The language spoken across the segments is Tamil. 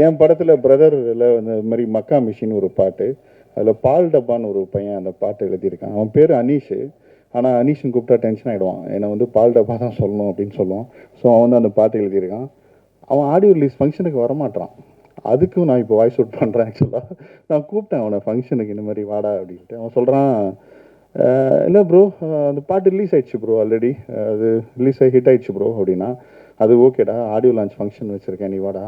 என் படத்தில் பிரதரில் இந்த மாதிரி மக்கா மிஷின் ஒரு பாட்டு, அதில் பால் டப்பான்னு ஒரு பையன் அந்த பாட்டு எழுதியிருக்கான். அவன் பேர் அனீஷு. ஆனால் அனீஷுன்னு கூப்பிட்டா டென்ஷன் ஆகிடுவான். என்னை வந்து பால் டப்பா தான் சொல்லணும் அப்படின்னு சொல்லுவான். ஸோ அவன் வந்து அந்த பாட்டு எழுதியிருக்கான். அவன் ஆடியோ ரிலீஸ் ஃபங்க்ஷனுக்கு வரமாட்டான். அதுக்கும் நான் இப்போ வாய்ஸ் அவுட் பண்ணுறேன். ஆக்சுவலாக நான் கூப்பிட்டேன் அவனை ஃபங்க்ஷனுக்கு, இந்த மாதிரி வாடா அப்படின்ட்டு. அவன் சொல்கிறான், இல்லை ப்ரோ, அந்த பாட்டு ரிலீஸ் ஆயிடுச்சு ப்ரோ, ஆல்ரெடி அது ரிலீஸ் ஆகி ஹிட் ஆயிடுச்சு ப்ரோ அப்படின்னா. அது ஓகேடா, ஆடியோ லான்ச் ஃபங்க்ஷன் வச்சுருக்கேன், நீ வாடா.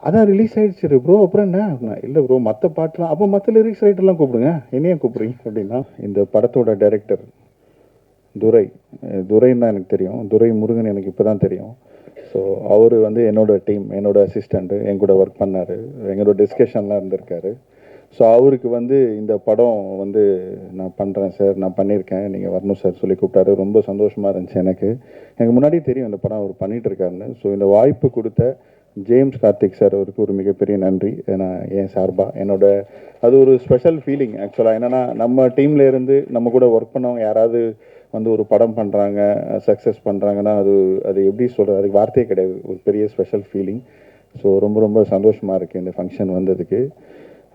அதான் ரிலீஸ் ஆகிடுச்சு ப்ரோ, அப்புறம் என்ன அப்படின்னா. இல்லை ப்ரோ, மற்ற பாட்டெலாம் அப்போ மற்ற லிரிக்ஸ் ரைட்டர்லாம் கூப்பிடுங்க, என்னையே கூப்பிடுறீங்க அப்படின்னா. இந்த படத்தோட டைரக்டர் துரைன்னு தான் எனக்கு தெரியும். துரை முருகன் எனக்கு இப்போ தான் தெரியும். ஸோ அவர் வந்து என்னோடய டீம், என்னோடய அசிஸ்டண்ட்டு, என் கூட ஒர்க் பண்ணார், எங்களோட டிஸ்கஷன்லாம் இருந்திருக்காரு. ஸோ அவருக்கு வந்து இந்த படம் வந்து நான் பண்ணுறேன் சார், நான் பண்ணியிருக்கேன், நீங்கள் வரணும் சார் சொல்லி கூப்பிட்டாரு. ரொம்ப சந்தோஷமாக இருந்துச்சு எனக்கு. எனக்கு முன்னாடி தெரியும் இந்த படம் அவர் பண்ணிகிட்ருக்காருன்னு. ஸோ இந்த வாய்ப்பு கொடுத்த ஜேம்ஸ் கார்த்திக் சார் அவருக்கு ஒரு மிகப்பெரிய நன்றி. ஏன்னா என் சார்பாக அது ஒரு ஸ்பெஷல் ஃபீலிங். ஆக்சுவலாக என்னென்னா, நம்ம டீமில் இருந்து நம்ம கூட ஒர்க் பண்ணவங்க யாராவது வந்து ஒரு படம் பண்ணுறாங்க, சக்ஸஸ் பண்ணுறாங்கன்னா, அது எப்படி சொல்கிறது, அதுக்கு வார்த்தையே கிடையாது. ஒரு பெரிய ஸ்பெஷல் ஃபீலிங். ஸோ ரொம்ப ரொம்ப சந்தோஷமாக இருக்குது இந்த ஃபங்க்ஷன் வந்ததுக்கு.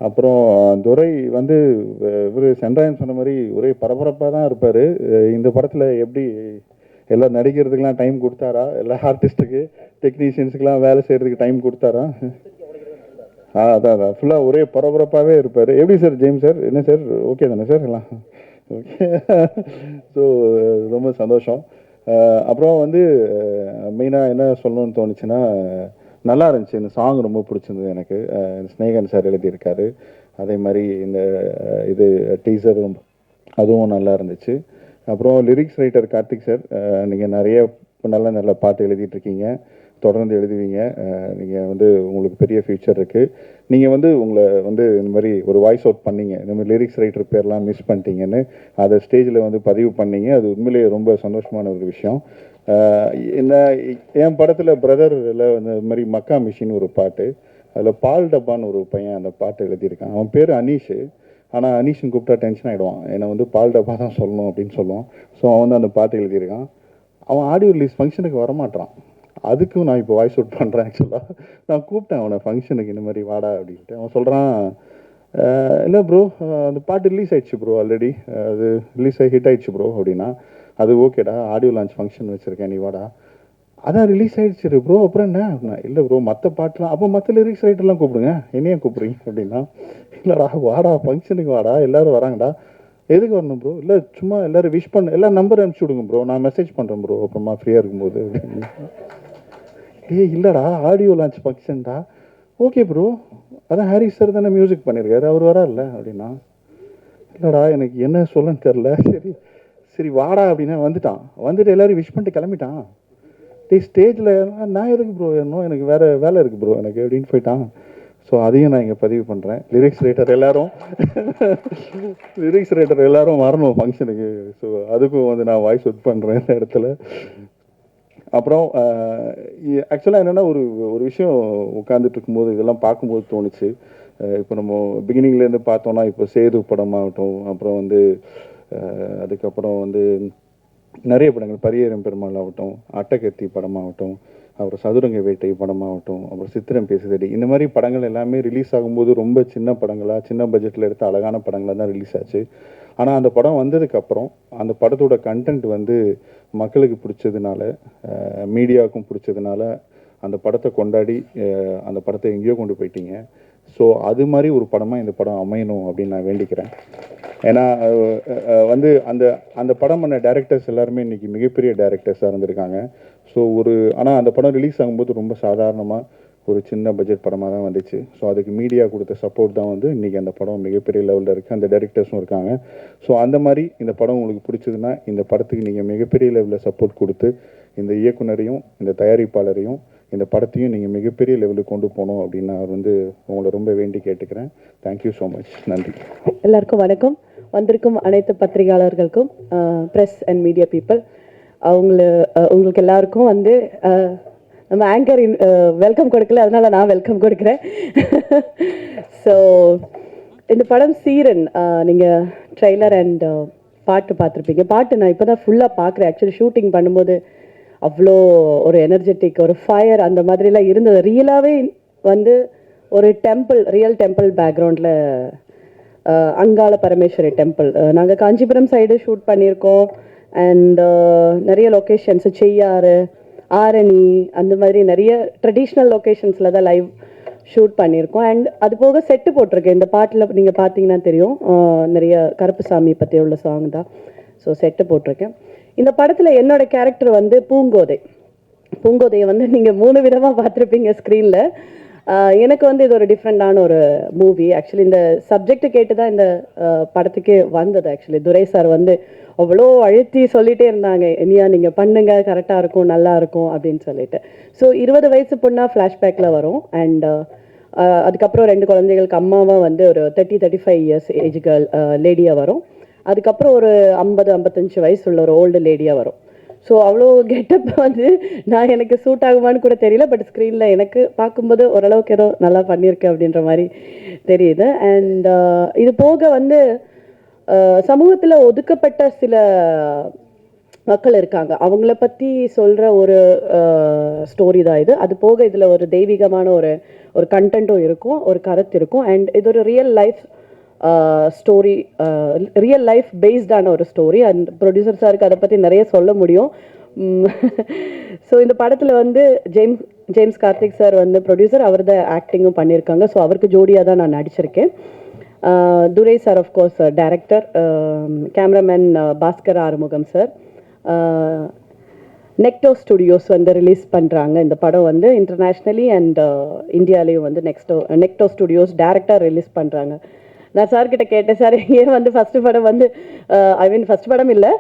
அப்புறம் துரை வந்து இவர் சென்றாயன் சொன்ன மாதிரி ஒரே பரபரப்பாக தான் இருப்பார். இந்த படத்தில் எப்படி எல்லாம் நடிக்கிறதுக்கெலாம் டைம் கொடுத்தாரா, எல்லா ஆர்டிஸ்ட்டுக்கு டெக்னீஷியன்ஸுக்கெலாம் வேலை செய்கிறதுக்கு டைம் கொடுத்தாரா? அதான் ஃபுல்லாக ஒரே பரபரப்பாகவே இருப்பார். எப்படி சார் ஜேம்ஸ் சார், என்ன சார், ஓகே தானே சார் எல்லாம்? ஓகே. ஸோ ரொம்ப சந்தோஷம். அப்புறம் வந்து மெயினாக என்ன சொல்லணும்னு தோணுச்சுன்னா, நல்லா இருந்துச்சு இந்த சாங், ரொம்ப பிடிச்சிருந்தது எனக்கு. ஸ்னேகன் சார் எழுதியிருக்காரு. அதே மாதிரி இந்த இது டீசரும் அதுவும் நல்லா இருந்துச்சு. அப்புறம் லிரிக்ஸ் ரைட்டர் கார்த்திக் சார், நீங்கள் நிறைய நல்ல நல்ல பாட்டு எழுதிட்டுருக்கீங்க, தொடர்ந்து எழுதுவீங்க. நீங்கள் வந்து உங்களுக்கு பெரிய ஃப்யூச்சர் இருக்குது. நீங்கள் வந்து உங்களை வந்து இந்த மாதிரி ஒரு வாய்ஸ் அவுட் பண்ணீங்க, இந்த மாதிரி லிரிக்ஸ் ரைட்டர் பேர்லாம் மிஸ் பண்ணிட்டீங்கன்னு அதை ஸ்டேஜில் வந்து பதிவு பண்ணீங்க. அது உண்மையிலேயே ரொம்ப சந்தோஷமான ஒரு விஷயம். என்ன, என் படத்தில் பிரதரில் இந்த மாதிரி மக்கா மிஷின் ஒரு பாட்டு, அதில் பால் டப்பான்னு ஒரு பையன் அந்த பாட்டு எழுதியிருக்கான். அவன் பேர் அனீஷு. ஆனால் அனீஷுன்னு கூப்பிட்டா டென்ஷன் ஆகிடுவான். என்னை வந்து பால் டப்பா தான் சொல்லணும் அப்படின்னு சொல்லுவான். ஸோ அவன் வந்து அந்த பாட்டு எழுதியிருக்கான். அவன் ஆடியோ ரிலீஸ் ஃபங்க்ஷனுக்கு வரமாட்டான். அதுக்கும் நான் இப்போ வாய்ஸ் அவுட் பண்ணுறேன். ஆக்சுவலாக நான் கூப்பிட்டேன் அவனை ஃபங்க்ஷனுக்கு, இந்த மாதிரி வாடா அப்படின்ட்டு. அவன் சொல்கிறான், இல்லை ப்ரோ, அந்த பாட்டு ரிலீஸ் ஆயிடுச்சு ப்ரோ, ஆல்ரெடி அது ரிலீஸ் ஆகி ஹிட் ஆயிடுச்சு ப்ரோ அப்படின்னா. அது ஓகேடா, ஆடியோ லான்ச் ஃபங்க்ஷன் வச்சுருக்கேன், நீ வாடா. அதான் ரிலீஸ் ஆகிடுச்சு ப்ரோ, அப்புறம் என்ன அப்படின்னா. இல்லை ப்ரோ, மற்ற பாட்டெலாம் அப்போ மற்ற லிரிக்ஸ் ரைட்டர்லாம் கூப்பிடுங்க, என்னையே கூப்பிடுறீங்க அப்படின்னா. இல்லைடா, வாடா ஃபங்க்ஷனுக்கு வாடா, எல்லோரும் வராங்கடா. எதுக்கு வரணும் ப்ரோ? இல்லை சும்மா எல்லோரும் விஷ் பண்ண, எல்லாம் நம்பர் அனுப்பிச்சி விடுங்க ப்ரோ, நான் மெசேஜ் பண்ணுறேன் ப்ரோ அப்புறமா ஃப்ரீயாக இருக்கும்போது அப்படின்னு. இல்லைடா, ஆடியோ லான்ச் ஃபங்க்ஷன்டா. ஓகே ப்ரோ, அதான் ஹாரிஸ் சார் தானே மியூசிக் பண்ணியிருக்காரு, அவர் வராருல்ல அப்படின்னா. இல்லைடா, எனக்கு என்ன சொல்லன்னு தெரில. சரி சரி வாடா அப்படின்னா வந்துட்டான். வந்துட்டு எல்லோரும் விஷ் பண்ணிட்டு கிளம்பிட்டான். ஸ்டேஜில் நான் எதுக்கு ப்ரோ ஏறணும், எனக்கு வேறு வேலை இருக்குது ப்ரோ எனக்கு அப்படின்னு போயிட்டான். ஸோ அதையும் நான் இங்கே பதிவு பண்ணுறேன். லிரிக்ஸ் ரைட்டர் எல்லாரும் வரணும் ஃபங்க்ஷனுக்கு. ஸோ அதுக்கும் வந்து நான் வாய்ஸ் அவுட் பண்ணுறேன் இந்த இடத்துல. அப்புறம் ஆக்சுவலாக என்னென்னா, ஒரு ஒரு விஷயம் உட்காந்துட்டு இருக்கும்போது இதெல்லாம் பார்க்கும்போது தோணுச்சு. இப்போ நம்ம பிகினிங்லேருந்து பார்த்தோன்னா, இப்போ சேது படமாகட்டும், அப்புறம் வந்து அதுக்கப்புறம் வந்து நிறைய படங்கள், பரியேறும் பெருமாள் ஆகட்டும், அட்டகத்தி படமாகட்டும், அப்புறம் சதுரங்க வேட்டை படமாகட்டும், அப்புறம் சித்திரம் பேசுதடி, இந்த மாதிரி படங்கள் எல்லாமே ரிலீஸ் ஆகும்போது ரொம்ப சின்ன படங்களாக, சின்ன பட்ஜெட்டில் எடுத்த அழகான படங்களாக தான் ரிலீஸ் ஆச்சு. ஆனால் அந்த படம் வந்ததுக்கப்புறம் அந்த படத்தோட கண்டென்ட் வந்து மக்களுக்கு பிடிச்சதுனால, மீடியாவுக்கும் பிடிச்சதுனால அந்த படத்தை கொண்டாடி அந்த படத்தை எங்கேயோ கொண்டு போயிட்டீங்க. ஸோ அது மாதிரி ஒரு படமாக இந்த படம் அமையணும் அப்படின்னு நான் வேண்டிக்கிறேன். ஏன்னா வந்து அந்த அந்த படம் பண்ண டேரக்டர்ஸ் எல்லாருமே இன்றைக்கி மிகப்பெரிய டேரக்டர்ஸாக இருந்திருக்காங்க. ஸோ ஆனால் அந்த படம் ரிலீஸ் ஆகும்போது ரொம்ப சாதாரணமாக ஒரு சின்ன பட்ஜெட் படமாக தான் வந்துச்சு. ஸோ அதுக்கு மீடியா கொடுத்த சப்போர்ட் தான் வந்து இன்றைக்கி அந்த படம் மிகப்பெரிய லெவலில் இருக்குது. அந்த டைரக்டர்ஸும் இருக்காங்க. ஸோ அந்த மாதிரி இந்த படம் உங்களுக்கு பிடிச்சதுன்னா இந்த படத்துக்கு நீங்கள் மிகப்பெரிய லெவலில் சப்போர்ட் கொடுத்து இந்த இயக்குனரையும் இந்த தயாரிப்பாளரையும் இந்த படத்தையும் நீங்கள் மிகப்பெரிய லெவலுக்கு கொண்டு போகணும் அப்படின்னு நான் வந்து உங்களை ரொம்ப வேண்டி கேட்டுக்கிறேன். Thank you so much. நன்றி. எல்லாருக்கும் வணக்கம். வந்திருக்கும் அனைத்து பத்திரிகையாளர்களுக்கும், ப்ரெஸ் அண்ட் மீடியா பீப்புள், உங்களுக்கு எல்லாருக்கும் வந்து நம்ம ஆங்கர் வெல்கம் கொடுக்கல, அதனால நான் வெல்கம் கொடுக்குறேன். ஸோ இந்த படம் சீரன், நீங்கள் ட்ரெய்லர் அண்ட் பாட்டு பார்த்துருப்பீங்க. பாட்டு நான் இப்போ தான் ஃபுல்லாக பார்க்குறேன். ஆக்சுவலி ஷூட்டிங் பண்ணும்போது அவ்வளோ ஒரு எனர்ஜெட்டிக், ஒரு ஃபயர் அந்த மாதிரிலாம் இருந்தது. ரியலாகவே வந்து ஒரு டெம்பிள், ரியல் டெம்பிள் பேக்ரவுண்டில், அங்காள பரமேஸ்வரி டெம்பிள். நாங்கள் காஞ்சிபுரம் சைடு ஷூட் பண்ணியிருக்கோம். அண்ட் நிறைய லொக்கேஷன்ஸ், செய்யாறு, ஆரணி, அந்த மாதிரி நிறைய ட்ரெடிஷ்னல் லொக்கேஷன்ஸில் தான் லைவ் ஷூட் பண்ணியிருக்கோம். அண்ட் அது போக செட்டு போட்டிருக்கேன். இந்த பாட்டில் நீங்கள் பார்த்தீங்கன்னா தெரியும், நிறைய கருப்புசாமி பற்றி உள்ள சாங் தான். ஸோ செட்டு போட்டிருக்கேன். இந்த படத்தில் என்னோட கேரக்டர் வந்து பூங்கோதை. பூங்கோதையை வந்து நீங்கள் 3 விதமாக பார்த்துருப்பீங்க ஸ்க்ரீனில். எனக்கு வந்து இது ஒரு டிஃப்ரெண்டான ஒரு மூவி. ஆக்சுவலி இந்த சப்ஜெக்ட் கேட்டு தான் இந்த படத்துக்கு வந்தது. ஆக்சுவலி துரை சார் வந்து அவ்வளோ அழுத்தி சொல்லிகிட்டே இருந்தாங்க, இனியா நீங்கள் பண்ணுங்க, கரெக்டாக இருக்கும், நல்லா இருக்கும் அப்படின்னு சொல்லிட்டு. ஸோ 20 வயசு பொண்ணா ஃப்ளாஷ்பேக்கில் வரும். அண்ட் அதுக்கப்புறம் 2 குழந்தைகளுக்கு அம்மாவாக வந்து ஒரு 30-35 இயர்ஸ் ஏஜ் கேர்ள் லேடியாக வரும். அதுக்கப்புறம் ஒரு 50-55 வயசு உள்ள ஒரு ஓல்டு லேடியாக வரும். ஸோ அவ்வளோ கெட்டப் வந்து நான் எனக்கு சூட் ஆகுமான்னு கூட தெரியல. பட் ஸ்க்ரீனில் எனக்கு பார்க்கும்போது ஓரளவுக்கு ஏதோ நல்லா பண்ணியிருக்கேன் அப்படின்ற மாதிரி தெரியுது. அண்ட் இது போக வந்து சமூகத்தில் ஒதுக்கப்பட்ட சில மக்கள் இருக்காங்க, அவங்கள பற்றி சொல்கிற ஒரு ஸ்டோரி தான் இது. அது போக இதில் ஒரு தெய்வீகமான ஒரு கண்டென்ட்டும் இருக்கும், ஒரு கருத்து இருக்கும். அண்ட் இது ஒரு real life story, real life பேஸ்டான ஒரு ஸ்டோரி. அண்ட் ப்ரொடியூசர் சாருக்கு அதை பற்றி நிறைய சொல்ல முடியும். ஸோ இந்த படத்தில் வந்து ஜேம்ஸ் கார்த்திக் சார் வந்து ப்ரொடியூசர், அவர் தான் ஆக்டிங்கும் பண்ணியிருக்காங்க. ஸோ அவருக்கு ஜோடியாக தான் நான் நடிச்சிருக்கேன். Durai sir of course director, cameraman Bhaskar Arumugam sir. நெக்டோ ஸ்டுடியோஸ் வந்து ரிலீஸ் பண்ணுறாங்க இந்த படம் வந்து இன்டர்நேஷ்னலி அண்ட் இந்தியாலேயும் வந்து நெக்டோ ஸ்டுடியோஸ் டேரக்டாக ரிலீஸ் பண்ணுறாங்க. நான் சார்கிட்ட கேட்டேன், சார் ஏன் வந்து ஃபஸ்ட்டு படம் வந்து ஃபஸ்ட் படம் இல்லை,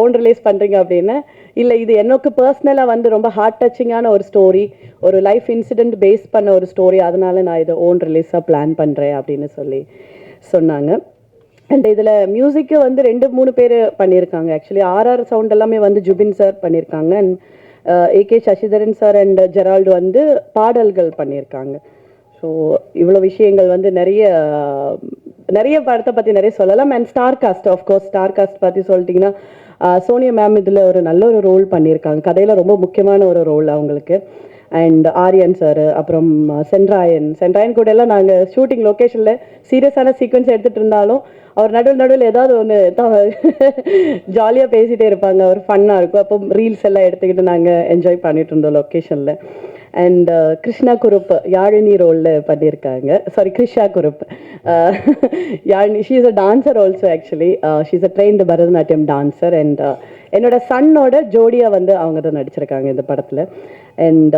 ஓன் ரிலீஸ் பண்ணுறீங்க அப்படின்னு. இல்லை, இது எனக்கு பர்சனலாக வந்து ரொம்ப ஹார்ட் டச்சிங்கான ஒரு ஸ்டோரி, ஒரு லைஃப் இன்சிடெண்ட் பேஸ் பண்ண ஒரு ஸ்டோரி, அதனால நான் இதை ஓன் ரிலீஸாக பிளான் பண்ணுறேன் அப்படின்னு சொன்னாங்க. அண்ட் இதில் மியூசிக்கு வந்து 2-3 பேர் பண்ணியிருக்காங்க. ஆக்சுவலி ஆர்ஆர் சவுண்ட் எல்லாமே வந்து ஜுபின் சார் பண்ணியிருக்காங்க. And AK Sasidharan sir and Gerald வந்து பாடல்கள் பண்ணியிருக்காங்க. ஸோ இவ்வளோ விஷயங்கள் வந்து நிறைய படத்தை பற்றி நிறைய சொல்லலாம். And star cast, of course star cast பற்றி சொல்லிட்டிங்கன்னா சோனியா மேம் இதில் ஒரு நல்ல ஒரு ரோல் பண்ணியிருக்காங்க, கதையில் ரொம்ப முக்கியமான ஒரு ரோல் அவங்களுக்கு. அண்ட் ஆரியன் சார், அப்புறம் சென்ட்ராயன் கூட எல்லாம் நாங்கள் ஷூட்டிங் லொக்கேஷனில் சீரியஸான சீக்வன்ஸ் எடுத்துகிட்டு இருந்தாலும் அவர் நடுவில் ஏதாவது ஒன்று ஜாலியாக பேசிகிட்டே இருப்பாங்க, ஒரு ஃபன்னாக இருக்கும். அப்போ ரீல்ஸ் எல்லாம் எடுத்துக்கிட்டு நாங்கள் என்ஜாய் பண்ணிட்டு இருந்தோம் லொக்கேஷனில். அண்ட் கிருஷ்ணா குருப் யாழினி ரோலில் பண்ணியிருக்காங்க. Sorry, Krisha Kurup. Yazhini, she is a dancer also. Actually she is a trained Bharatanatyam dancer. And என்னோட சன்னோட ஜோடியாக வந்து அவங்க தான் நடிச்சிருக்காங்க இந்த படத்தில். And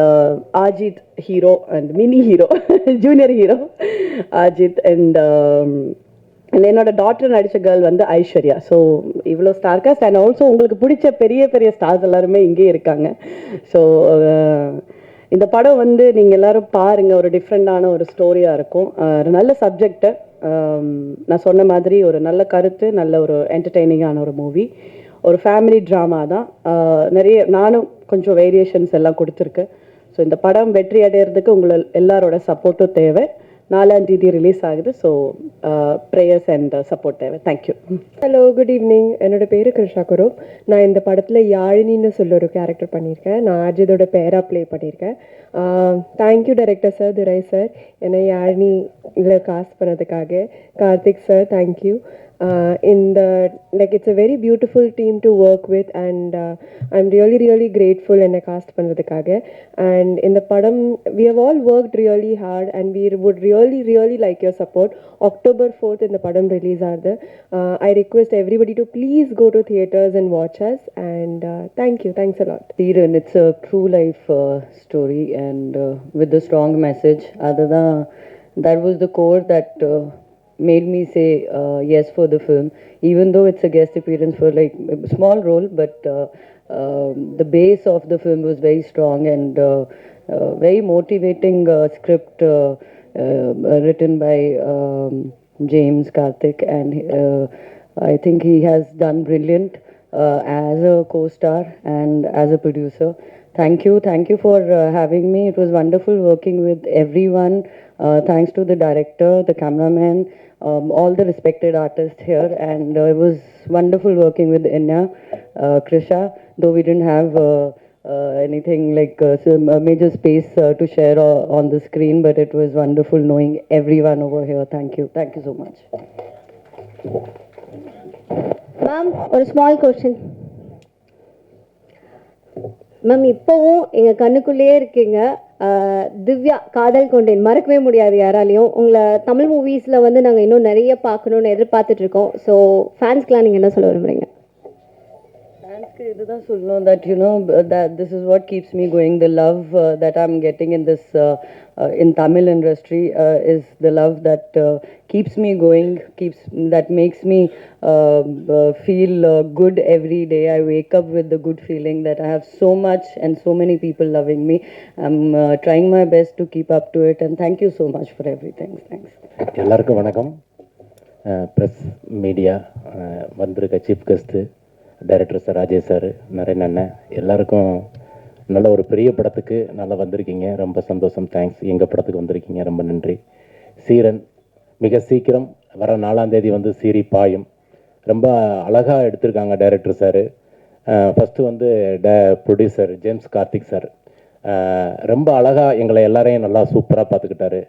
Ajith hero and mini hero, junior hero Ajith. And என்னோட டாட்டர் நடித்த கேர்ள் வந்து ஐஸ்வர்யா. ஸோ இவ்வளோ ஸ்டார் காஸ்ட். அண்ட் ஆல்சோ உங்களுக்கு பிடிச்ச பெரிய பெரிய ஸ்டார்ஸ் எல்லாருமே இங்கே இருக்காங்க. ஸோ இந்த படம் வந்து நீங்கள் எல்லோரும் பாருங்கள், ஒரு டிஃப்ரெண்டான ஒரு ஸ்டோரியாக இருக்கும். ஒரு நல்ல சப்ஜெக்டு, நான் சொன்ன மாதிரி ஒரு நல்ல கருத்து, நல்ல ஒரு என்டர்டெய்னிங்கான ஒரு மூவி, ஒரு ஃபேமிலி ட்ராமா தான். நானும் கொஞ்சம் வேரியேஷன்ஸ் எல்லாம் கொடுத்துருக்கேன். ஸோ இந்த படம் வெற்றி அடைகிறதுக்கு எல்லாரோட சப்போர்ட்டும் தேவை. 4ஆம் தேதி ரிலீஸ் ஆகுது. ஸோ ப்ரேயர்ஸ் அண்ட் சப்போர்ட் தேவை. தேங்க்யூ. Hello, good evening. என்னோட பேர் கிருஷா குரூப். நான் இந்த படத்தில் யாழினின்னு சொல்ல ஒரு கேரக்டர் பண்ணியிருக்கேன். நான் அஜித்தோட பேரா ப்ளே பண்ணியிருக்கேன். Thank you director sir, Durai sir, என்னை யாழினியில் காஸ்ட் பண்ணதுக்காக. Karthik sir, thank you. It's a very beautiful team to work with, and I'm really grateful என்னை காஸ்ட் பண்ணதுக்காக. And in the padam we have all worked really hard, and we would really like your support. October 4th in the padam release ஆகுது. I request everybody to please go to theaters and watch us, and thanks a lot. And it's a true life story, and with a strong message. That was the core that made me say yes for the film, even though it's a guest appearance for like a small role, but the base of the film was very strong, and very motivating script written by James Karthik, and I think he has done brilliant as a co-star and as a producer. Thank you for having me. It was wonderful working with everyone. Thanks to the director, the cameraman, all the respected artists here, and it was wonderful working with Inya, Krisha, though we didn't have anything like a major space to share on the screen, but it was wonderful knowing everyone over here. Thank you so much. Ma'am ஒரு ஸ்மால் கொஸ்டின். மேம் இப்போவும் எங்கள் கண்ணுக்குள்ளேயே இருக்கீங்க. திவ்யா காதல் கொண்டேன் மறக்கவே முடியாது யாராலையும். உங்களை தமிழ் மூவிஸில் வந்து நாங்கள் இன்னும் நிறைய பார்க்கணுன்னு எதிர்பார்த்துட்ருக்கோம். ஸோ ஃபேன்ஸ்க்கெலாம் நீங்கள் என்ன சொல்ல விரும்புகிறீங்க? Thanks, இதுதான் சொல்லணும் that that this is what keeps me going. The love that I'm getting in this in Tamil industry is the love that keeps me going, that makes me feel good every day. I wake up with the good feeling that I have so much and so many people loving me. I'm trying my best to keep up to it, and thank you so much for everything. Thanks. எல்லாருக்கும் வணக்கம். ப்ரெஸ் மீடியா வந்திருக்க chief guest director sir, Rajesh sir, Naren அண்ணன், எல்லாருக்கும் நல்ல ஒரு பெரிய படத்துக்கு நல்லா வந்திருக்கீங்க. ரொம்ப சந்தோஷம். தேங்க்ஸ். எங்கள் படத்துக்கு வந்திருக்கீங்க, ரொம்ப நன்றி. சீரன் மிக சீக்கிரம் வர 4ஆம் தேதி வந்து சீரி பாயும். ரொம்ப அழகாக எடுத்திருக்காங்க டைரக்டர் சார். ஃபஸ்ட்டு வந்து ப்ரொடியூசர் ஜேம்ஸ் கார்த்திக் சார் ரொம்ப அழகாக எங்களை எல்லாரையும் நல்லா சூப்பராக பார்த்துக்கிட்டாரு.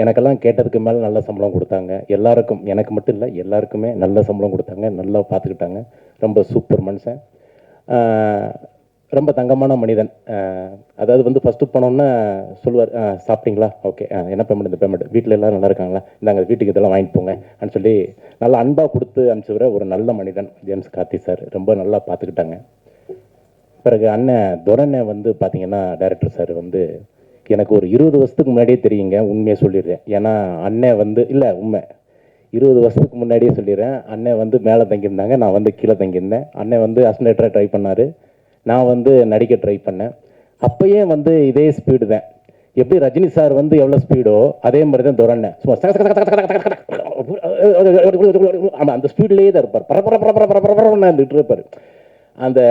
எனக்கெல்லாம் கேட்டதுக்கு மேலே நல்ல சம்பளம் கொடுத்தாங்க. எல்லாருக்கும், எனக்கு மட்டும் இல்லை, எல்லாருக்குமே நல்ல சம்பளம் கொடுத்தாங்க, நல்லா பார்த்துக்கிட்டாங்க. ரொம்ப சூப்பர் மனுஷன், ரொம்ப தங்கமான மனிதன். அதாவது வந்து ஃபஸ்ட்டு போனோன்னா சொல்லுவார், சாப்பிட்டீங்களா, ஓகே, என்ன பேமெண்ட், இந்த பேமெண்ட், வீட்டில் எல்லோரும் நல்லா இருக்காங்களா, இந்தாங்க வீட்டுக்கு இதெல்லாம் வாங்கிட்டு போங்க அப்படின்னு சொல்லி நல்லா அன்பாக கொடுத்து அனுப்பிச்சுவிட ஒரு நல்ல மனிதன் ஜேம்ஸ் கார்த்தி சார். ரொம்ப நல்லா பார்த்துக்கிட்டாங்க. பிறகு அண்ணன் துரண்ணை வந்து பார்த்தீங்கன்னா டைரக்டர் சார் வந்து எனக்கு ஒரு 20 வருஷத்துக்கு முன்னாடியே தெரியுங்க, உண்மையை சொல்லிடுறேன். ஏன்னா அண்ணன் வந்து இல்லை உண்மை 20 வருஷத்துக்கு முன்னாடியே சொல்லிடுறேன். அண்ணன் வந்து மேலே தங்கியிருந்தாங்க, நான் வந்து கீழே தங்கியிருந்தேன். அண்ணன் வந்து அசினேட்டராக ட்ரை பண்ணார், நான் வந்து நடிக்க ட்ரை பண்ணேன். அப்போயே வந்து இதே ஸ்பீடு தான். எப்படி ரஜினி சார் வந்து எவ்வளோ ஸ்பீடோ அதே மாதிரி தான் துரண்ணேன். சும்மா ஆமாம், அந்த ஸ்பீட்லேயே தான் இருப்பார். பரபரன்னு இருந்துகிட்டு இருப்பார். அந்த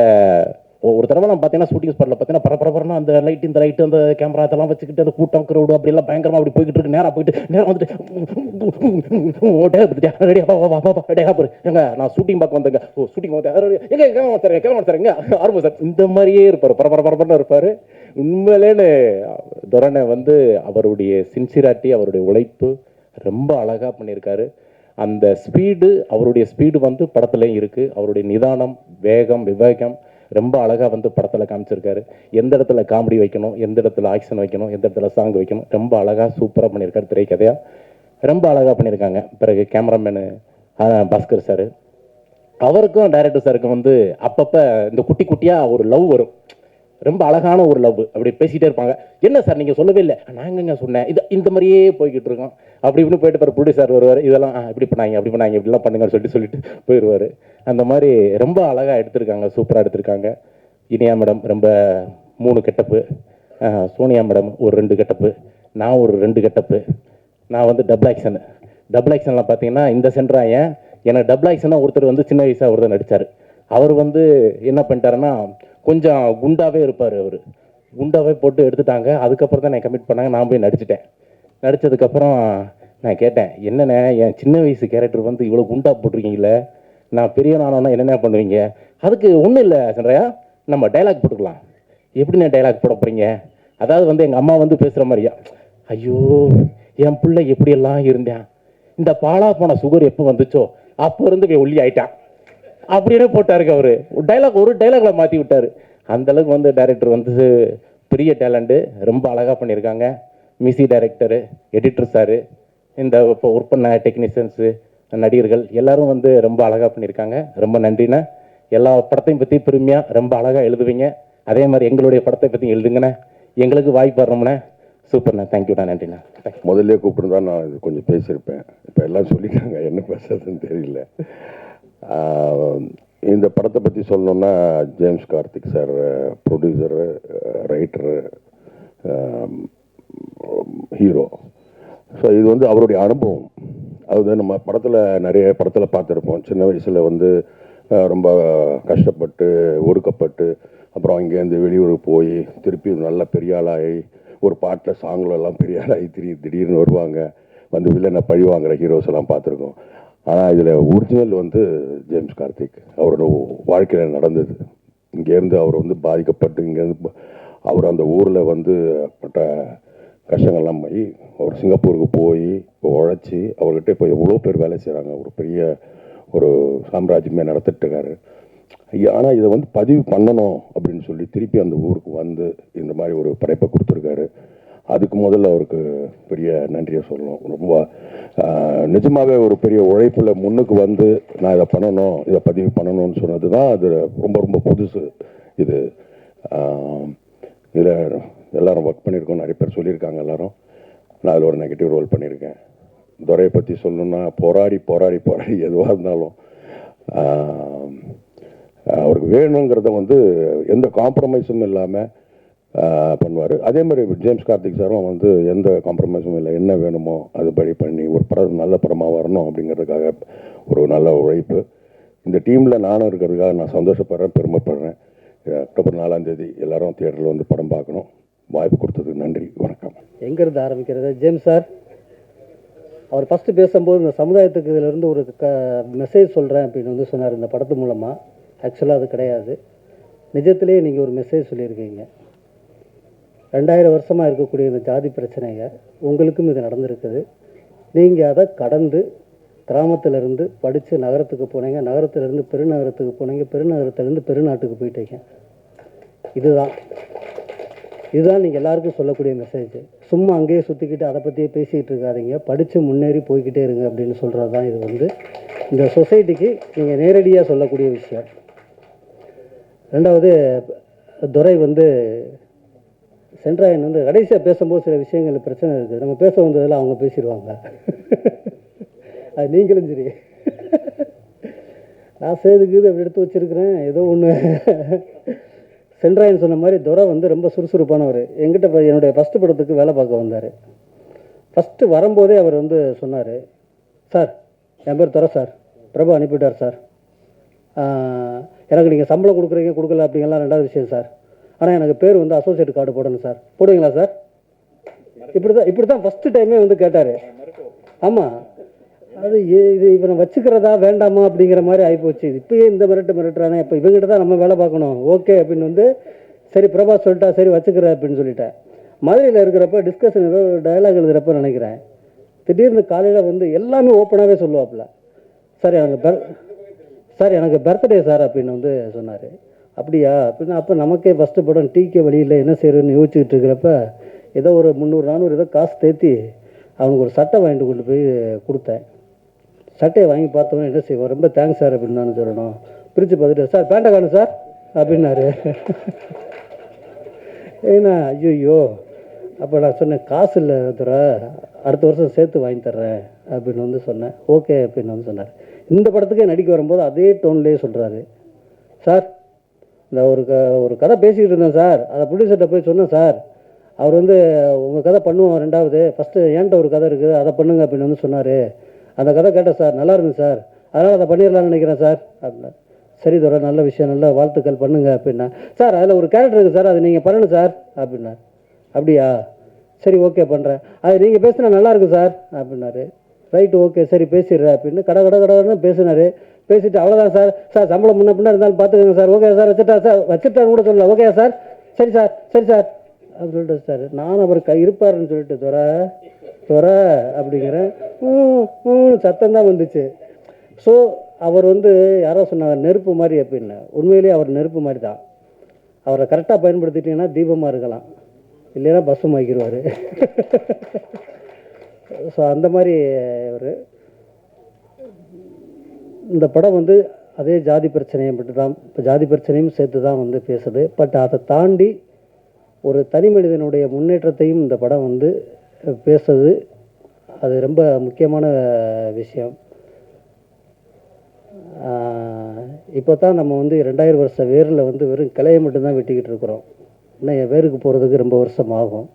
ஒரு தடவை நான் பார்த்தீங்கன்னா ஷூட்டிங் ஸ்பாட்டில் பார்த்தீங்கன்னா பரபரன்னா அந்த லைட், இந்த லைட்டு, அந்த கேமரா இதெல்லாம் வச்சுக்கிட்டு அந்த கூட்டம் க்ரௌடு அப்படிலாம் பயங்கரமாக அப்படி போய்கிட்டு இருக்கு. நேராக போயிட்டு நேராக வந்துட்டு ரெடியாக போரு எங்க நான் ஷூட்டிங் பார்க்க வந்தேங்க, ஓ ஷூட்டிங் வந்து எங்க கேமரா சார் எங்க ஆர்வம் சார், இந்த மாதிரியே இருப்பார். பரபரன்னு இருப்பார். உண்மையிலேன்னு துரனை வந்து அவருடைய சின்சியாரிட்டி, அவருடைய உழைப்பு ரொம்ப அழகாக பண்ணியிருக்காரு. அந்த ஸ்பீடு, அவருடைய ஸ்பீடு வந்து படத்துலையும் இருக்குது. அவருடைய நிதானம், வேகம், விவேகம் ரொம்ப அழகாக வந்து படத்தில் காமிச்சிருக்காரு. எந்த இடத்துல காமெடி வைக்கணும், எந்த இடத்துல ஆக்ஷன் வைக்கணும், எந்த இடத்துல சாங் வைக்கணும், ரொம்ப அழகாக சூப்பராக பண்ணியிருக்காரு. திரைக்கதையாக ரொம்ப அழகாக பண்ணியிருக்காங்க. பிறகு கேமராமேனு பாஸ்கர் சார், அவருக்கும் டைரக்டர் சாருக்கும் வந்து அப்பப்போ இந்த குட்டி குட்டியாக ஒரு லவ் வரும். ரொம்ப அழகான ஒரு லவ். அப்படி பேசிகிட்டே இருப்பாங்க. என்ன சார் நீங்கள் சொல்லவே இல்லை, நாங்கங்க சொன்னேன், இந்த மாதிரியே போய்கிட்டு இருக்கோம். அப்படி இப்படின்னு போயிட்டு பாரு ப்ரொடியூசர் வருவார், இதெல்லாம் இப்படி பண்ணாங்க, அப்படி பண்ணாங்க, இப்படிலாம் பண்ணுங்கன்னு சொல்லிட்டு போயிடுவார். அந்த மாதிரி ரொம்ப அழகாக எடுத்திருக்காங்க, சூப்பராக எடுத்திருக்காங்க. இனியா மேடம் ரொம்ப 3 கெட்டப்பு, சோனியா மேடம் ஒரு 2 கெட்டப்பு, நான் ஒரு 2 கெட்டப்பு. நான் வந்து டபுள் ஆக்ஷன்லாம் பார்த்தீங்கன்னா இந்த சென்டராக எனக்கு டபுள் ஆக்ஷனாக ஒருத்தர் வந்து சின்ன வயசாக ஒருத்தர் நடித்தார். அவர் வந்து என்ன பண்ணிட்டாருன்னா கொஞ்சம் குண்டாகவே இருப்பார். அவர் குண்டாகவே போட்டு எடுத்துட்டாங்க. அதுக்கப்புறம் தான் நான் கமிட் பண்ணாங்க. நான் போய் நடிச்சிட்டேன். நடித்ததுக்கப்புறம் நான் கேட்டேன், என்னென்ன என் சின்ன வயசு கேரக்டர் வந்து இவ்வளோ குண்டா போட்டிருக்கீங்களே, நான் பெரிய நானா என்னென்ன பண்ணுவீங்க? அதுக்கு ஒன்றும் இல்லை சந்திரையா, நம்ம டைலாக் போட்டுக்கலாம். எப்படிண்ணே டைலாக் போட போகிறீங்க? அதாவது வந்து எங்கள் அம்மா வந்து பேசுகிற மாதிரியா, ஐயோ என் பிள்ளை எப்படியெல்லாம் இருந்தேன், இந்த பாலா போன சுகர் எப்போ வந்துச்சோ அப்போ இருந்து ஒல்லி ஆயிட்டான் அப்படின்னு போட்டாருக்கு. அவர் ஒரு டைலாக்ல மாற்றி விட்டார். அந்தளவுக்கு வந்து டைரக்டர் வந்து பெரிய டேலண்ட்டு, ரொம்ப அழகாக பண்ணியிருக்காங்க. மியூசிக் டைரக்டரு, எடிட்டர் சாரு, இந்த இப்போ ஒர்க் பண்ண டெக்னீஷியன்ஸு, நடிகர்கள் எல்லாரும் வந்து ரொம்ப அழகாக பண்ணியிருக்காங்க. ரொம்ப நன்றிண்ணே. எல்லா படத்தையும் பற்றி பெருமையாக ரொம்ப அழகாக எழுதுவீங்க. அதே மாதிரி எங்களுடைய படத்தை பற்றி எழுதுங்கண்ணே. எங்களுக்கு வாய்ப்பு வர்றோம்ண்ணே. சூப்பர்ண்ணே. தேங்க்யூண்ணா. நன்றிண்ணா. முதல்ல கூப்பிட்டுருந்தா நான் இது கொஞ்சம் பேசியிருப்பேன். இப்போ எல்லாம் சொல்லிட்டாங்க, என்ன பேசுறதுன்னு தெரியல. இந்த படத்தை பற்றி சொல்லணுன்னா James Karthik sir producer, writer, hero. So இது வந்து அவருடைய அனுபவம். அது நம்ம நிறைய படத்தில் பார்த்துருப்போம். சின்ன வயசில் வந்து ரொம்ப கஷ்டப்பட்டு ஒடுக்கப்பட்டு அப்புறம் அங்கேருந்து வெளியூருக்கு போய் திருப்பி நல்ல பெரிய ஆளாகி ஒரு பாட்டில் சாங்கிலெல்லாம் பெரிய ஆளாகி திடீர்னு வருவாங்க, வந்து வில்லனை பழி வாங்குற ஹீரோஸ் எல்லாம் பார்த்துருக்கோம். ஆனால் இதில் ஒரிஜினல் வந்து ஜேம்ஸ் கார்த்திக் அவரோட வாழ்க்கையில் நடந்தது. இங்கேருந்து அவர் வந்து பாதிக்கப்பட்டு இங்கேருந்து அவர் அந்த ஊரில் வந்து பட்ட கஷ்டங்கள்லாம் போய் அவர் சிங்கப்பூருக்கு போய் உழைச்சி அவர்கிட்ட இப்போ எவ்வளோ பேர் வேலை செய்கிறாங்க. ஒரு பெரிய ஒரு சாம்ராஜ்யமே நடத்திட்டு இருக்காரு. ஆனால் இதை வந்து பதிவு பண்ணணும் அப்படின்னு சொல்லி திருப்பி அந்த ஊருக்கு வந்து இந்த மாதிரி ஒரு படைப்பை கொடுத்துருக்காரு. அதுக்கு முதல்ல அவருக்கு பெரிய நன்றியை சொல்லணும். ரொம்ப நிஜமாகவே ஒரு பெரிய உழைப்பில் முன்னுக்கு வந்து நான் இதை பண்ணணும், இதை பதிவு பண்ணணும்னு சொன்னது தான் அது ரொம்ப ரொம்ப புதுசு. இது இதில் எல்லோரும் ஒர்க் பண்ணியிருக்கோம், நிறைய பேர் சொல்லியிருக்காங்க எல்லோரும். நான் அதில் ஒரு நெகட்டிவ் ரோல் பண்ணியிருக்கேன். துரையை பற்றி சொல்லணுன்னா போராடி போராடி போராடி எதுவாக இருந்தாலும் அவருக்கு வேணுங்கிறத வந்து எந்த காம்ப்ரமைஸும் இல்லாமல் பண்ணுவார். அதே மாதிரி ஜேம்ஸ் கார்த்திக் சாரும் வந்து எந்த காம்ப்ரமைஸும் இல்லை, என்ன வேணுமோ அதுபடி பண்ணி ஒரு படம் நல்ல படமாக வரணும் அப்படிங்கிறதுக்காக ஒரு நல்ல உழைப்பு. இந்த டீமில் நானும் இருக்கிறதுக்காக நான் சந்தோஷப்படுறேன், பெருமைப்படுறேன். அக்டோபர் 4ஆம் தேதி எல்லாரும் தியேட்டரில் வந்து படம் பார்க்கணும். வாய்ப்பு கொடுத்ததுக்கு நன்றி, வணக்கம். எங்கேருந்து ஆரம்பிக்கிறது? ஜேம்ஸ் சார் அவர் ஃபஸ்ட்டு பேசும்போது இந்த சமுதாயத்துக்கு இதிலேருந்து ஒரு மெசேஜ் சொல்கிறேன் அப்படின்னு வந்து சொன்னார் இந்த படத்து மூலமாக. ஆக்சுவலாக அது கிடையாது, நிஜத்திலே நீங்கள் ஒரு மெசேஜ் சொல்லியிருக்கீங்க. 2000 வருஷமாக இருக்கக்கூடிய இந்த ஜாதி பிரச்சனைங்க உங்களுக்கும் இது நடந்திருக்குது. நீங்கள் அதை கடந்து கிராமத்திலேருந்து படித்து நகரத்துக்கு போனீங்க, நகரத்திலேருந்து பெருநகரத்துக்கு போனீங்க, பெருநகரத்துலேருந்து பெருநாட்டுக்கு போயிட்டீங்க. இதுதான் நீங்கள் எல்லாருக்கும் சொல்லக்கூடிய மெசேஜ். சும்மா அங்கேயே சுற்றிக்கிட்டு அதை பற்றியே பேசிக்கிட்டு இருக்காதீங்க, படித்து முன்னேறி போய்கிட்டே இருங்க அப்படின்னு சொல்கிறது தான் இது வந்து இந்த சொசைட்டிக்கு நீங்கள் நேரடியாக சொல்லக்கூடிய விஷயம். ரெண்டாவது, துரை வந்து சென்ட்ராயன் வந்து கடைசியாக பேசும்போது சில விஷயங்கள் பிரச்சனை இருக்குது. நம்ம பேச வந்ததில் அவங்க பேசிடுவாங்க. அது நீங்களும் சரி, நான் சேதுக்குது அப்படி எடுத்து வச்சுருக்கிறேன் ஏதோ ஒன்று. சென்ட்ராயன் சொன்ன மாதிரி துரை வந்து ரொம்ப சுறுசுறுப்பானவர். எங்கிட்ட என்னுடைய ஃபஸ்ட்டு படத்துக்கு வேலை பார்க்க வந்தார். ஃபஸ்ட்டு வரும்போதே அவர் வந்து சொன்னார், சார் என் பேர் துரை சார், பிரபு அனுப்பிவிட்டார் சார், எனக்கு நீங்கள் சம்பளம் கொடுக்குறீங்க கொடுக்கல அப்படிங்கலாம் ரெண்டாவது விஷயம் சார், ஆனால் எனக்கு பேர் வந்து அசோசியேட் கார்டு போடணும் சார், போடுவீங்களா சார்? இப்படி தான் ஃபஸ்ட்டு டைமே வந்து கேட்டார். ஆமாம், அது இது இவனை வச்சுக்கிறதா வேண்டாமா அப்படிங்கிற மாதிரி ஆகிப்போச்சு. இப்போயே இந்த மிரட்டுறானே, இப்போ இவங்ககிட்ட தான் நம்ம வேலை பார்க்கணும், ஓகே அப்படின்னு வந்து சரி பிரபா சொல்லிட்டா சரி வச்சுக்கிறேன் அப்படின்னு சொல்லிட்டேன். மதுரையில் இருக்கிறப்ப டிஸ்கஷன் ஏதோ டயலாக் எழுதுகிறப்ப நினைக்கிறேன், திடீர்னு காலையில் வந்து எல்லாமே ஓப்பனாகவே சொல்லுவாப்புல, சார் எனக்கு பர்த்டே சார் அப்படின்னு வந்து சொன்னார். அப்படியா அப்படின்னு அப்போ நமக்கே ஃபஸ்ட்டு படம் டீக்கே வழியில் என்ன செய்யறதுன்னு யோசிச்சுக்கிட்டு இருக்கிறப்ப ஏதோ ஒரு 300-400 ஏதோ காசு தேற்றி அவனுக்கு ஒரு சட்டை வாங்கிட்டு கொண்டு போய் கொடுத்தேன். சட்டையை வாங்கி பார்த்தோன்னே என்ன செய்வோம், ரொம்ப தேங்க்ஸ் சார் அப்படின்னு நான் சொல்லணும். பிரித்து பார்த்துட்டு சார் பேண்டை காணும் சார் அப்படின்னாரு. ஏன்னா ஐயோ, அப்போ நான் சொன்னேன் காசு இல்லை துரை, அடுத்த வருஷம் சேர்த்து வாங்கி தர்றேன் அப்படின்னு வந்து சொன்னேன். ஓகே அப்படின்னு வந்து சொன்னார். இந்த படத்துக்கே நடிக்க வரும்போது அதே டோன்லேயே சொல்கிறாரு, சார் இந்த ஒரு கதை பேசிக்கிட்டு இருந்தேன் சார், அதை ப்ரொடியூசர்கிட்ட போய் சொன்னேன் சார், அவர் வந்து உங்கள் கதை பண்ணுவோம், ரெண்டாவது ஃபஸ்ட்டு என்கிட்ட ஒரு கதை இருக்குது அதை பண்ணுங்க அப்படின்னு வந்து சொன்னார். அந்த கதை கேட்டேன் சார், நல்லா இருக்குது சார், அதனால் அதை பண்ணிடலான்னு நினைக்கிறேன் சார் அப்படின்னா. சரி துரை, நல்ல விஷயம், நல்ல வாழ்த்துக்கள் பண்ணுங்க அப்படின்னா. சார் அதில் ஒரு கேரக்டர் இருக்குது சார், அது நீங்கள் பண்ணணும் சார் அப்படின்னா. அப்படியா, சரி ஓகே பண்ணுறேன், அது நீங்கள் பேசுனா நல்லாயிருக்கு சார் அப்படின்னாரு. ரைட்டு ஓகே சரி பேசிடுறேன் அப்படின்னு கடன்னு பேசினார். பேசிட்டு அவ்வளோதான் சார் சம்பளம் முன்ன பின்னா இருந்தாலும் பார்த்துக்கோங்க சார், ஓகே சார் வச்சுட்டான்னு கூட சொல்லல, ஓகே சார் சரி சார் அப்படின்னு சொல்லிட்டு சார். நான் அவர் இருப்பாருன்னு சொல்லிட்டு துறை அப்படிங்கிறேன், சத்தம் தான் வந்துச்சு. ஸோ அவர் வந்து யாரோ சொன்னாங்க நெருப்பு மாதிரி அப்படின்னு. உண்மையிலேயே அவர் நெருப்பு மாதிரி தான். அவரை கரெக்டாக பயன்படுத்திட்டிங்கன்னா தீபமாக இருக்கலாம், இல்லைன்னா பஸ்ஸும் ஆக்கிடுவார். ஸோ அந்த மாதிரி ஒரு இந்த படம் வந்து அதே ஜாதி பிரச்சனையை மட்டும் தான், இப்போ ஜாதி பிரச்சனையும் சேர்த்து தான் வந்து பேசுது. பட் அதை தாண்டி ஒரு தனி மனிதனுடைய முன்னேற்றத்தையும் இந்த படம் வந்து பேசுது. அது ரொம்ப முக்கியமான விஷயம். இப்போ தான் நம்ம வந்து 2000 வருஷ வேரில் வந்து வெறும் கிளையை மட்டும்தான் வெட்டிக்கிட்டு இருக்கிறோம். இன்னும் என் வேருக்கு போகிறதுக்கு ரொம்ப வருஷம் ஆகும்.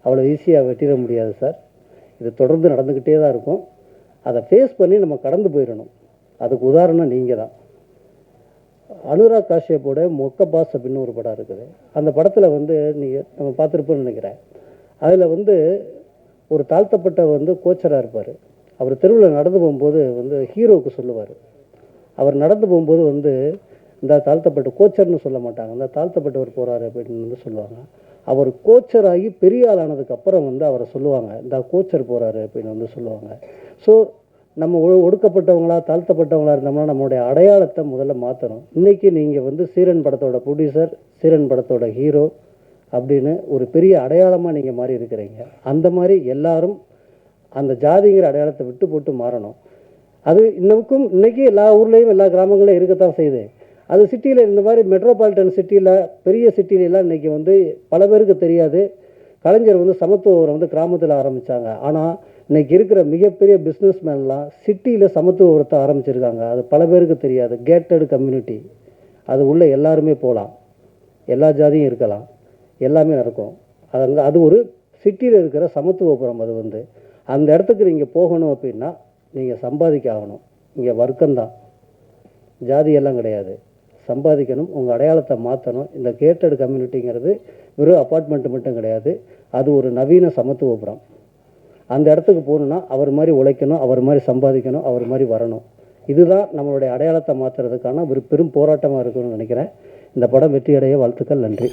அவ்வளோ ஈஸியாக வெட்டிட முடியாது சார். இது தொடர்ந்து நடந்துக்கிட்டே தான் இருக்கும். அதை ஃபேஸ் பண்ணி நம்ம கடந்து போயிடணும். அதுக்கு உதாரணம் நீங்கள் தான். அனுராக் காஷ்யப்போட மொக்க பாஸ் அப்படின்னு ஒரு படம் இருக்குது. அந்த படத்தில் வந்து நீங்கள் நம்ம பார்த்துருப்போன்னு நினைக்கிறேன். அதில் வந்து ஒரு தாழ்த்தப்பட்ட வந்து கோச்சராக இருப்பார். அவர் தெருவில் நடந்து போகும்போது வந்து ஹீரோவுக்கு சொல்லுவார். அவர் நடந்து போகும்போது வந்து இந்த தாழ்த்தப்பட்ட கோச்சர்னு சொல்ல மாட்டாங்க, இந்த தாழ்த்தப்பட்டவர் போகிறாரு அப்படின்னு வந்து சொல்லுவாங்க. அவர் கோச்சர் ஆகி பெரிய ஆளானதுக்கு அப்புறம் வந்து அவரை சொல்லுவாங்க, இந்த கோச்சர் போகிறாரு அப்படின்னு வந்து சொல்லுவாங்க. ஸோ நம்ம ஒடுக்கப்பட்டவங்களா தாழ்த்தப்பட்டவங்களா இருந்தோம்னா நம்மளுடைய அடையாளத்தை முதல்ல மாற்றணும். இன்றைக்கி நீங்கள் வந்து சீரன் படத்தோட ப்ரொடியூசர், சீரன் படத்தோட ஹீரோ அப்படின்னு ஒரு பெரிய அடையாளமாக நீங்கள் மாறி இருக்கிறீங்க. அந்த மாதிரி எல்லாரும் அந்த ஜாதிங்கிற அடையாளத்தை விட்டு போட்டு மாறணும். அது இன்றைக்கி எல்லா ஊர்லேயும் எல்லா கிராமங்களையும் இருக்கத்தான் செய்யுது. அது சிட்டியில் இந்த மாதிரி மெட்ரோபாலிட்டன் சிட்டியில் பெரிய சிட்டிலெலாம் இன்றைக்கி வந்து பல பேருக்கு தெரியாது. கலைஞர் வந்து சமத்துவம் வந்து கிராமத்தில் ஆரம்பித்தாங்க. ஆனால் இன்றைக்கி இருக்கிற மிகப்பெரிய பிஸ்னஸ்மேன்லாம் சிட்டியில் சமத்துவ உரத்தை ஆரம்பிச்சிருக்காங்க. அது பல பேருக்கு தெரியாது. கேட்டட் கம்யூனிட்டி, அது உள்ளே எல்லாருமே போகலாம், எல்லா ஜாதியும் இருக்கலாம், எல்லாமே நடக்கும். அது ஒரு சிட்டியில் இருக்கிற சமத்துவபுரம். அது வந்து அந்த இடத்துக்கு நீங்கள் போகணும் அப்படின்னா நீங்கள் சம்பாதிக்க ஆகணும். இங்கே வர்க்கம்தான், ஜாதியெல்லாம் கிடையாது. சம்பாதிக்கணும், உங்கள் அடையாளத்தை மாற்றணும். இந்த கேட்டட் கம்யூனிட்டிங்கிறது வெறும் அப்பார்ட்மெண்ட்டு மட்டும் கிடையாது, அது ஒரு நவீன சமத்துவபுரம். அந்த இடத்துக்கு போகணுன்னா அவர் மாதிரி உழைக்கணும், அவர் மாதிரி சம்பாதிக்கணும், அவர் மாதிரி வரணும். இதுதான் நம்மளுடைய அடையாளத்தை மாற்றுறதுக்கான ஒரு பெரும் போராட்டமாக இருக்குன்னு நினைக்கிறேன். இந்த படம் வெற்றியடைய வாழ்த்துக்கள். நன்றி.